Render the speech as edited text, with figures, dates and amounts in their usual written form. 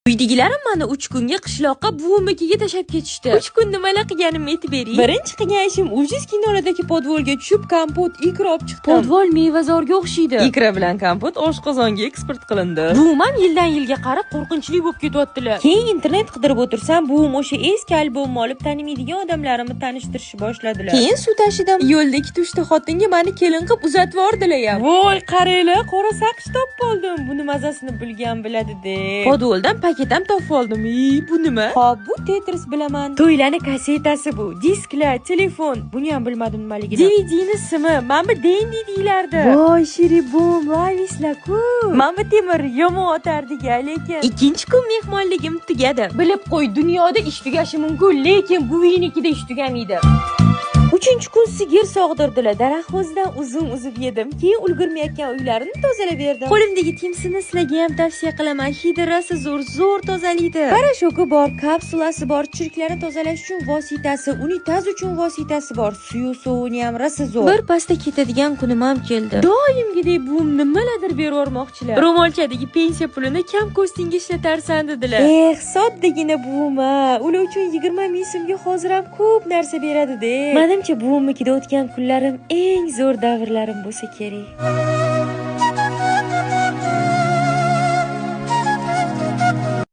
Uydagilarim meni 3 kunga qishloqqa buvimnikiga tashlab ketishdi. 3 kun nimalar qilganimni aytib bering. Birinchi qilgan ishim Ujis kinolardagi podvolga tushib, kompot, ikra olib chiqdim. Podvol mevazorga o'xshaydi. Ikra bilan kompot oshqozonga eksport qilindi. Buvim ham yildan yilga qarab qo'rqinchli bo'lib ketyaptilar. Keyin internet qidirib o'tirsam, buvim o'sha eski albomimni olib tanimaydigan odamlarimni tanishtirishni boshladilar. Keyin suv tashidim. Yo'lda ikki tushta xotinga meni kelin qilib uzatib yubordilar ham. Voy, qaranglar, qora saqich topib oldim. Buni mazasini bilgan biladi-de. Podvoldan paketam topib oldim. Bu nima? Xo'p, bu Tetris bilaman. To'ylarning kassetasi bu. Disklar, telefon. Buni ham bilmadim nimaligini. DVD-ni simi. Mana bu Dendi deylardi. Voy, shiribum, lavislar-ku. Mana bu temir yomon otardiga, lekin ikkinchi kun mehmonligim tugadi. Bilib qo'y, dunyoda ish tugashi mumkin, lekin buvingnikida ish tugamaydi. 3-chi kun sigir sog'dirdilar. Daraxt o'zidan uzum uzib yedim. Keyin ulgurmayotgan uylarini tozalab berdim. Qo'limdagi timsini sizlarga ham tavsiya qilaman. Hidrasi zo'r tozalaydi. Parashoki bor, kapsulasi bor, chirklarni tozalash uchun vositasi, unitaz uchun vositasi bor. Suvi sovuni ham rosa zo'r. Bir pasda ketadigan kunim ham keldi. Doimgidek buvim nimalardir berib yubormoqchilar. Ro'molchadagi pensiya pulini kam kostinga ishlatarsan dedilar. Soddagina buvim-a. Ular uchun 20 ming so'mga hozir ham ko'p narsa beradi-de. Menimcha buvimnikida o'tgan kunlarim eng zo'r davrlarim bo'lsa kerak.